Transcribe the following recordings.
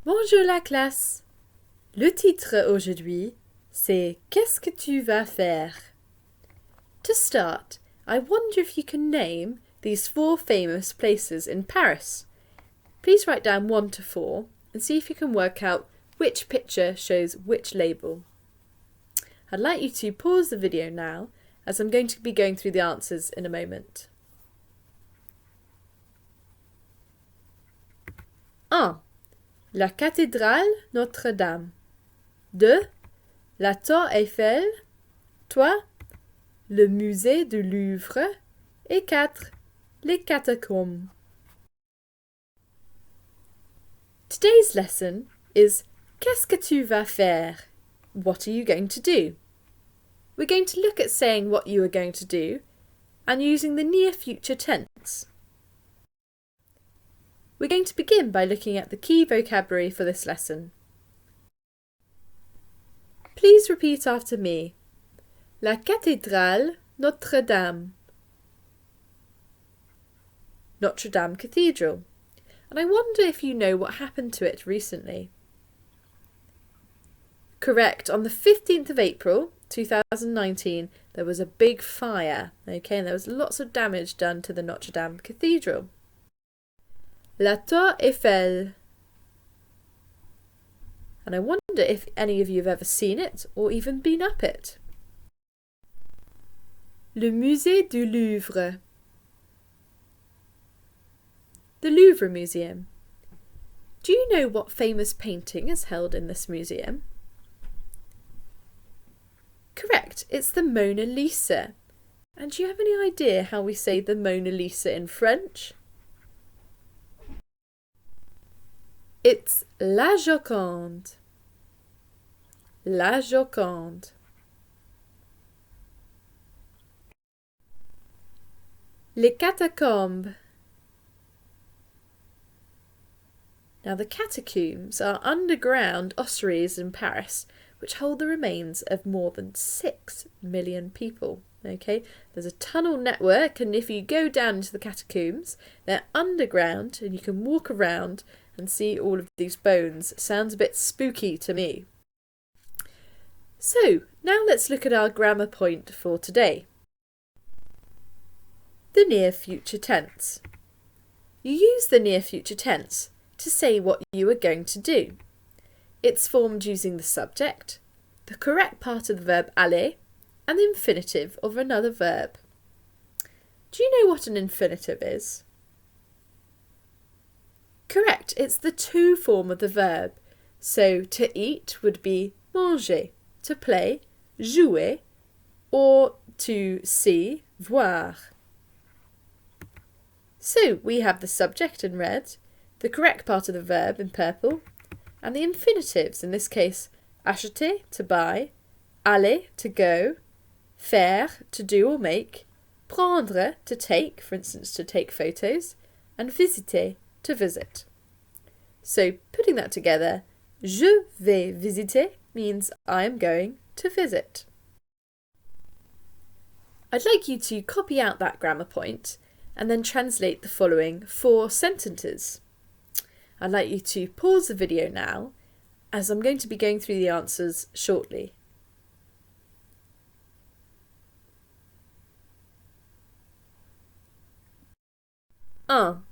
Bonjour la classe. Le titre aujourd'hui, c'est Qu'est-ce que tu vas faire? To start, I wonder if you can name these 4 famous places in Paris. Please write down 1 to 4 and see if you can work out which picture shows which label. I'd like you to pause the video now as I'm going to be going through the answers in a moment. 1. La cathédrale Notre-Dame. 2. La tour Eiffel. 3. Le musée du Louvre. Et 4. Les catacombes. Today's lesson is Qu'est-ce que tu vas faire? What are you going to do? We're going to look at saying what you are going to do and using the near future tense. We're going to begin by looking at the key vocabulary for this lesson. Please repeat after me. La cathédrale Notre-Dame. Notre Dame Cathedral. And I wonder if you know what happened to it recently. Correct. On the 15th of April 2019, there was a big fire, and there was lots of damage done to the Notre Dame Cathedral. La tour Eiffel. And I wonder if any of you have ever seen it or even been up it. Le musée du Louvre. The Louvre Museum. Do you know what famous painting is held in this museum? Correct, it's the Mona Lisa. And do you have any idea how we say the Mona Lisa in French? It's La Joconde. La Joconde. Les catacombes. Now the catacombs are underground ossuaries in Paris which hold the remains of more than 6 million people. There's a tunnel network, and if you go down into the catacombs, they're underground and you can walk around and see all of these bones. Sounds a bit spooky to me. So, now let's look at our grammar point for today. The near future tense. You use the near future tense to say what you are going to do. It's formed using the subject, the correct part of the verb aller, and the infinitive of another verb. Do you know what an infinitive is? Correct, it's the to form of the verb. So to eat would be manger, to play, jouer, or to see, voir. So we have the subject in red, the correct part of the verb in purple, and the infinitives, in this case, acheter, to buy, aller, to go, faire, to do or make, prendre, to take, for instance, to take photos, and visiter, to visit. So, putting that together, je vais visiter means I am going to visit. I'd like you to copy out that grammar point and then translate the following 4 sentences. I'd like you to pause the video now as I'm going to be going through the answers shortly. Un.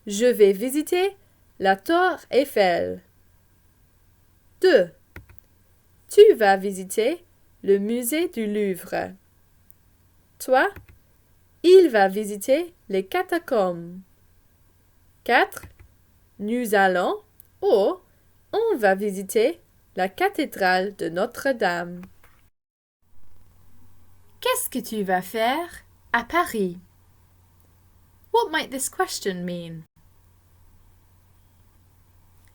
Je vais visiter la tour Eiffel. 2. Tu vas visiter le musée du Louvre. Toi, il va visiter les catacombes. 4. Nous allons ou on va visiter la cathédrale de Notre-Dame. Qu'est-ce que tu vas faire à Paris? What might this question mean?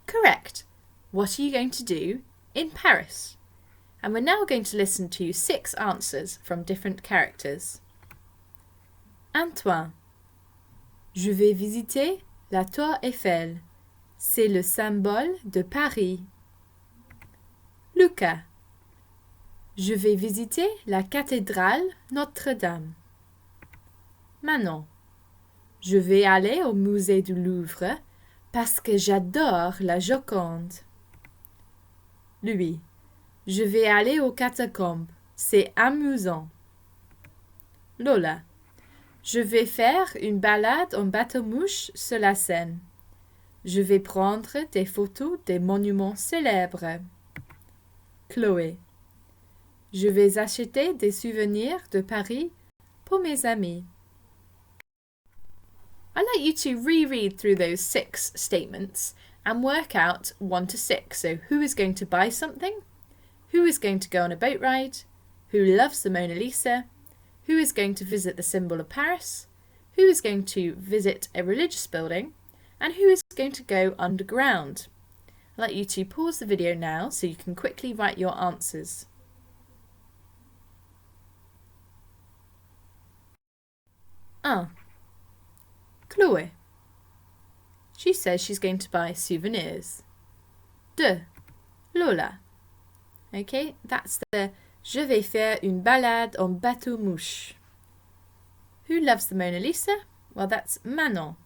Correct. What are you going to do in Paris? And we're now going to listen to 6 answers from different characters. Antoine. Je vais visiter la tour Eiffel. C'est le symbole de Paris. Lucas. Je vais visiter la cathédrale Notre-Dame. Manon. Je vais aller au musée du Louvre Parce que j'adore la Joconde. Lui. Je vais aller aux catacombes. C'est amusant. Lola. Je vais faire une balade en bateau-mouche sur la Seine. Je vais prendre des photos des monuments célèbres. Chloé. Je vais acheter des souvenirs de Paris pour mes amis. I'd like you to reread through those 6 statements and work out 1 to 6. So who is going to buy something? Who is going to go on a boat ride? Who loves the Mona Lisa? Who is going to visit the symbol of Paris? Who is going to visit a religious building? And who is going to go underground? I'd like you to pause the video now so you can quickly write your answers. Chloé. She says she's going to buy souvenirs. 2. Lola. Okay, that's the Je vais faire une balade en bateau-mouche. Who loves the Mona Lisa? Well, that's Manon.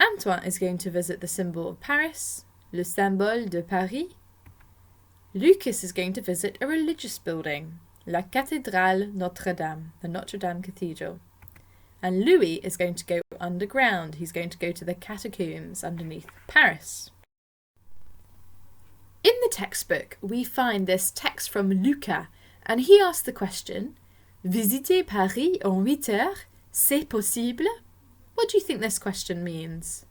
Antoine is going to visit the symbol of Paris, le symbole de Paris. Lucas is going to visit a religious building, la cathédrale Notre-Dame, the Notre Dame Cathedral. And Louis is going to go underground. He's going to go to the catacombs underneath Paris. In the textbook, we find this text from Lucas, and he asked the question, Visiter Paris en 8 heures, c'est possible? What do you think this question means?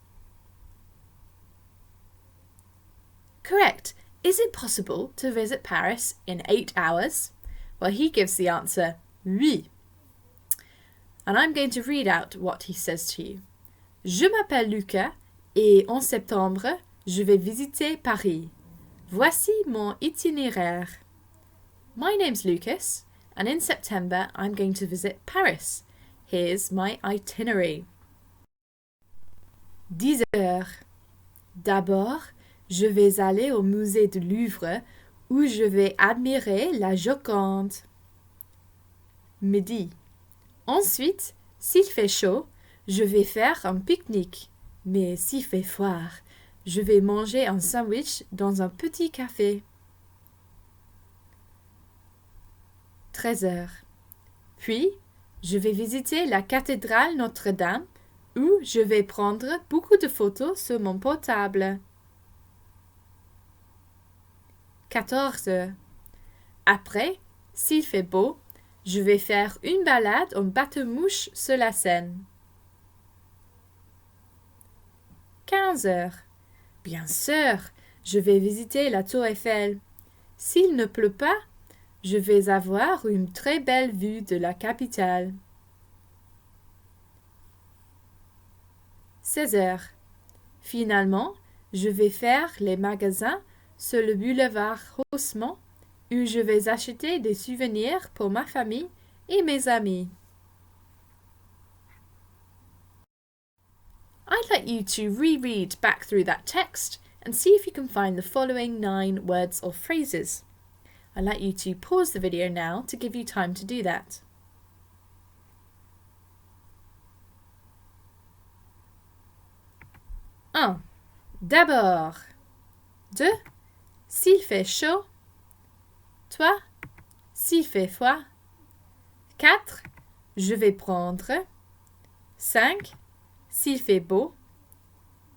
Correct. Is it possible to visit Paris in 8 hours? Well, he gives the answer, oui. And I'm going to read out what he says to you. Je m'appelle Lucas et en septembre, je vais visiter Paris. Voici mon itinéraire. My name's Lucas, and in September I'm going to visit Paris. Here's my itinerary. 10 heures. D'abord, je vais aller au musée du Louvre où je vais admirer la Joconde. Midi. Ensuite, s'il fait chaud, je vais faire un pique-nique. Mais s'il fait froid, je vais manger un sandwich dans un petit café. 13 heures. Puis, je vais visiter la cathédrale Notre-Dame où je vais prendre beaucoup de photos sur mon portable. 14 heures. Après, s'il fait beau, je vais faire une balade en bateau-mouche sur la Seine. 15 heures. Bien sûr, je vais visiter la Tour Eiffel. S'il ne pleut pas, je vais avoir une très belle vue de la capitale. 16 heures. Finalement, je vais faire les magasins sur le boulevard Haussmann où je vais acheter des souvenirs pour ma famille et mes amis. I'd like you to reread back through that text and see if you can find the following 9 words or phrases. I'd like you to pause the video now to give you time to do that. 1. D'abord. 2. S'il fait chaud. 3. S'il fait froid. 4. Je vais prendre. 5. S'il fait beau.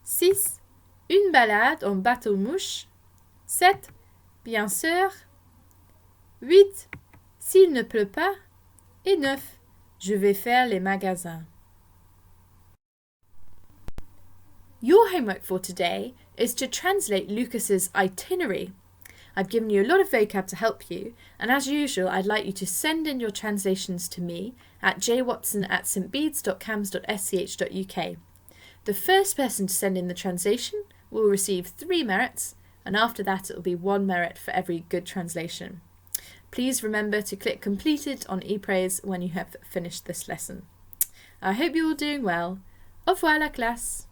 6. Une balade en bateau-mouche. 7. Bien sûr. 8. S'il ne pleut pas. Et 9. Je vais faire les magasins. Your homework for today is to translate Lucas's itinerary. I've given you a lot of vocab to help you, and as usual, I'd like you to send in your translations to me at jwatson@stbedes.cams.sch.uk. The first person to send in the translation will receive 3 merits, and after that it will be 1 merit for every good translation. Please remember to click completed on ePraise when you have finished this lesson. I hope you're all doing well. Au revoir la classe!